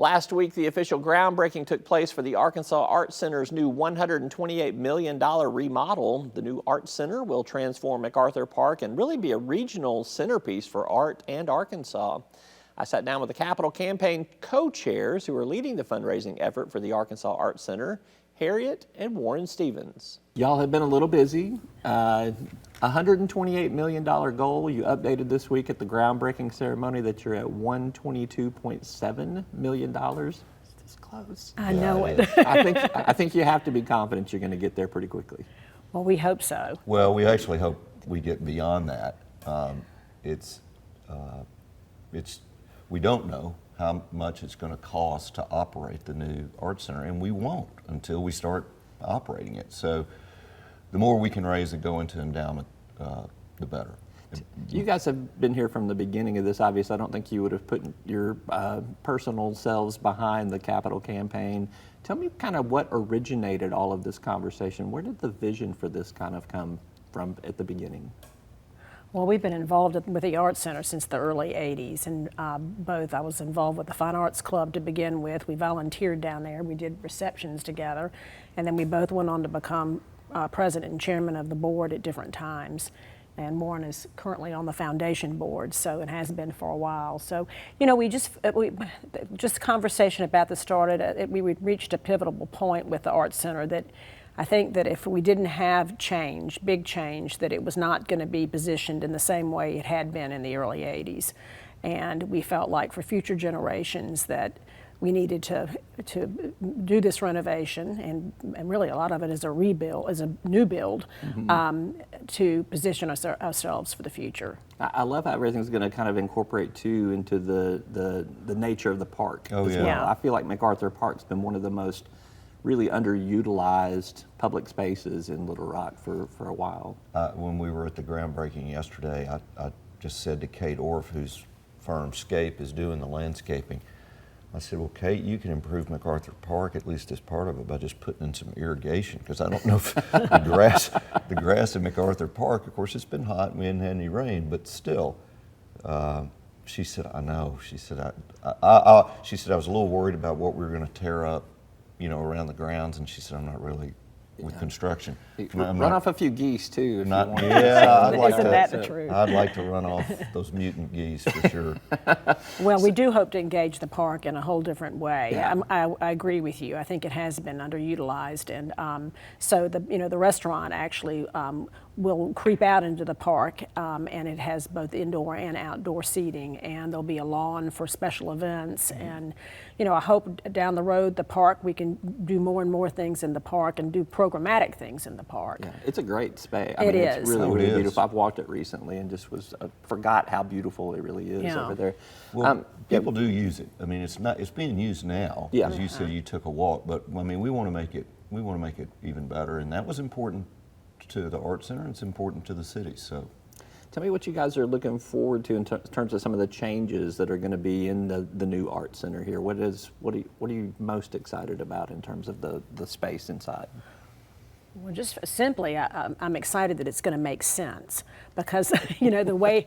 Last week, the official groundbreaking took place for the Arkansas Art Center's new $128 million remodel. The new Art Center will transform MacArthur Park and really be a regional centerpiece for art and Arkansas. I sat down with the Capital Campaign co-chairs who are leading the fundraising effort for the Arkansas Art Center, Harriet and Warren Stephens. Y'all have been a little busy. $128 million goal. You updated this week at the groundbreaking ceremony that you're at $122.7 million. It's this close. I know it. I think you have to be confident you're going to get there pretty quickly. Well, we hope so. Well, we actually hope we get beyond that. We don't know how much it's going to cost to operate the new art center, and we won't until we start operating it. So the more we can raise and go into endowment, the better. You guys have been here from the beginning of this. Obviously, I don't think you would have put your personal selves behind the Capital Campaign. Tell me kind of what originated all of this conversation. Where did the vision for this kind of come from at the beginning? Well, we've been involved with the Art Center since the early 80s, and I was involved with the Fine Arts Club to begin with. We volunteered down there. We did receptions together, and then we both went on to become president and chairman of the board at different times. And Warren is currently on the foundation board, so it has been for a while. So, you know, just conversation about this started. We reached a pivotal point with the Art Center that I think that if we didn't have change, big change, that it was not going to be positioned in the same way it had been in the early 80s. And we felt like for future generations that we needed to do this renovation, and really a lot of it is a rebuild, is a new build, to position ourselves for the future. I love how everything's going to kind of incorporate too into the nature of the park as well. Yeah. I feel like MacArthur Park's been one of the most really underutilized public spaces in Little Rock for a while. When we were at the groundbreaking yesterday, I just said to Kate Orff, whose firm Scape is doing the landscaping, I said, well, Kate, you can improve MacArthur Park, at least as part of it, by just putting in some irrigation, because I don't know if the grass in MacArthur Park, of course, it's been hot and we hadn't had any rain, but still. She said, I know. She said, I was a little worried about what we were going to tear up, you know, around the grounds, and she said, I'm not really with construction. Run off a few geese too, if you want. Yeah, Isn't that the truth? I'd like to run off those mutant geese for sure. Well, we do hope to engage the park in a whole different way. Yeah. I agree with you. I think it has been underutilized, and so the restaurant actually will creep out into the park, and it has both indoor and outdoor seating, and there'll be a lawn for special events. And I hope down the road the park, we can do more and more things in the park and do programmatic things in the park. Yeah, it's a great space. It's really beautiful. I've walked it recently and just forgot how beautiful it really is over there. Well, people do use it. I mean, it's being used now. Yeah. As you said, you took a walk, but I mean, we want to make it even better, and that was important to the Art Center. It's important to the city. So, tell me what you guys are looking forward to in terms of some of the changes that are going to be in the new Art Center here. What are you most excited about in terms of the space inside? Well, just simply, I'm excited that it's going to make sense, because the way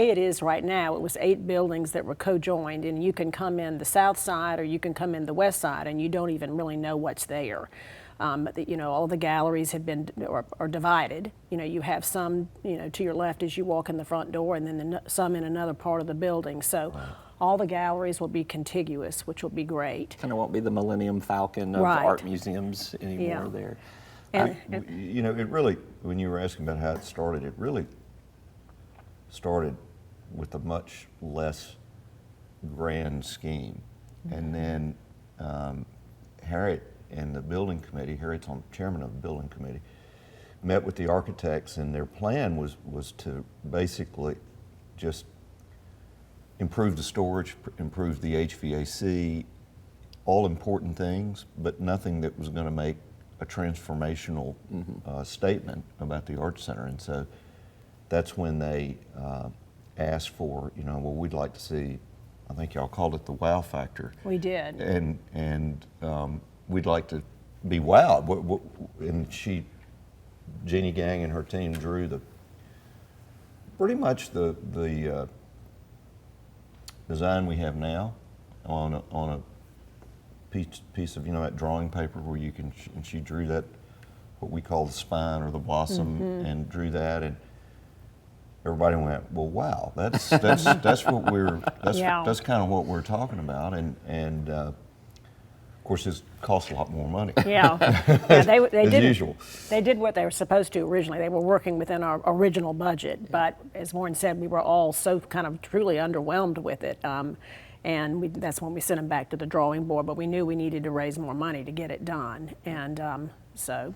it is right now, it was 8 buildings that were co-joined, and you can come in the south side or you can come in the west side, and you don't even really know what's there. All the galleries have been are divided. You have some to your left as you walk in the front door, and then some in another part of the building. So. Wow. All the galleries will be contiguous, which will be great. Kind of won't be the Millennium Falcon of art museums anymore there. And, it really, when you were asking about how it really started with a much less grand scheme. And then Harriet and the building committee, Harriet's chairman of the building committee, met with the architects, and their plan was to basically just improve the storage, improve the HVAC, all important things, but nothing that was going to make a transformational statement about the Art Center. And so that's when they asked for, well, we'd like to see, I think y'all called it the wow factor. We did. And we'd like to be wowed. And Jeannie Gang and her team drew pretty much the design we have now on a piece of, that drawing paper where you can, and she drew that, what we call the spine or the blossom, and drew that, and everybody went, well, wow, that's what that's kind of what we're talking about, and of course it costs a lot more money. Yeah, they as did. Usual. They did what they were supposed to originally. They were working within our original budget, but as Warren said, we were all so kind of truly underwhelmed with it. And that's when we sent them back to the drawing board, but we knew we needed to raise more money to get it done. And so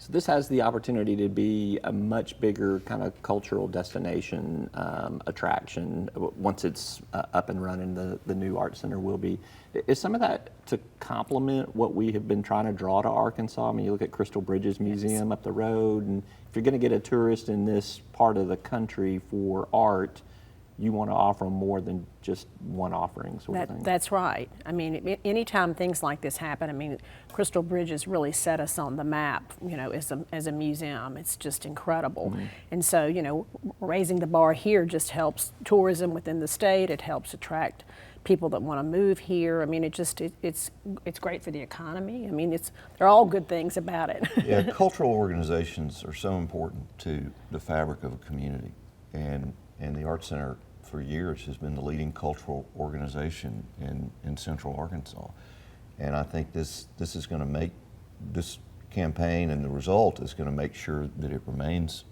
this has the opportunity to be a much bigger kind of cultural destination attraction once it's up and running. The new art center will be. Is some of that to complement what we have been trying to draw to Arkansas? I mean, you look at Crystal Bridges Museum up the road, and if you're going to get a tourist in this part of the country for art, you want to offer them more than just one offering sort of thing. That's right. I mean, anytime things like this happen, I mean, Crystal Bridges really set us on the map, as a museum. It's just incredible. And so, raising the bar here just helps tourism within the state. It helps attract people that want to move here. I mean, it's great for the economy. I mean, they're all good things about it. Yeah, cultural organizations are so important to the fabric of a community, and the Art Center for years has been the leading cultural organization in Central Arkansas. And I think this is going to make this campaign, and the result is going to make sure that it remains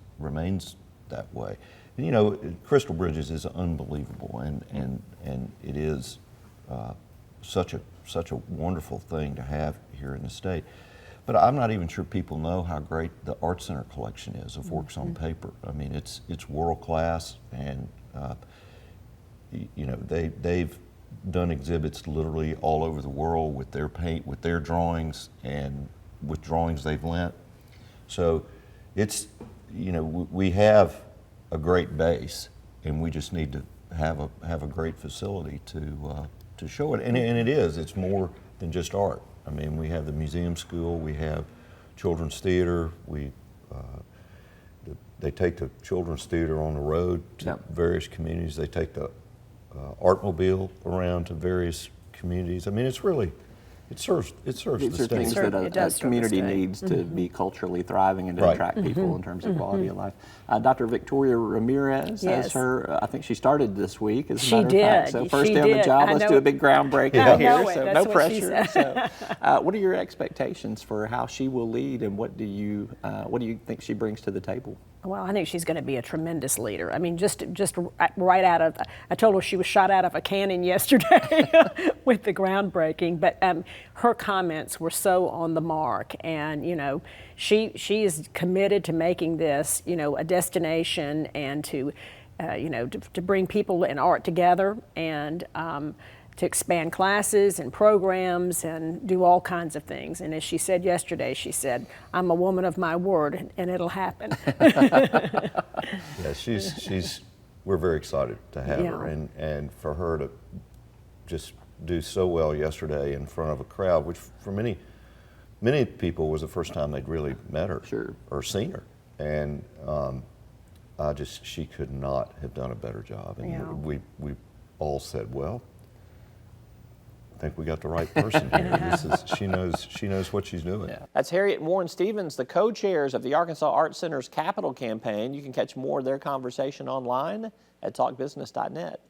that way. And, Crystal Bridges is unbelievable, and it is such a wonderful thing to have here in the state. But I'm not even sure people know how great the Art Center collection is of works on paper. I mean, it's world class, and they've done exhibits literally all over the world with their paint, with their drawings, and with drawings they've lent. So it's, we have a great base, and we just need to have a great facility to show it. And it is. It's more than just art. I mean, we have the museum school, we have children's theater. They take the children's theater on the road to various communities. They take the Artmobile around to various communities. I mean, it's really, it serves the These are state. things that a community needs to be culturally thriving and to attract people in terms of quality of life. Dr. Victoria Ramirez has her, I think she started this week, as a matter of fact. So first day on the job, let's do a big groundbreaking here. So no pressure. So, what are your expectations for how she will lead, and what do you think she brings to the table? Well, I think she's going to be a tremendous leader. I mean, just right out of, I told her she was shot out of a cannon yesterday with the groundbreaking, but her comments were so on the mark, and she is committed to making this a destination, and to bring people and art together, and to expand classes and programs and do all kinds of things. And as she said yesterday, she said, "I'm a woman of my word, and it'll happen." Yeah, we're very excited to have her, and for her to just do so well yesterday in front of a crowd, which for many people was the first time they'd really met her or seen her. And she could not have done a better job. And we all said, well, I think we got the right person here. She knows what she's doing. Yeah. That's Harriet and Warren Stephens, the co-chairs of the Arkansas Art Center's Capital Campaign. You can catch more of their conversation online at talkbusiness.net.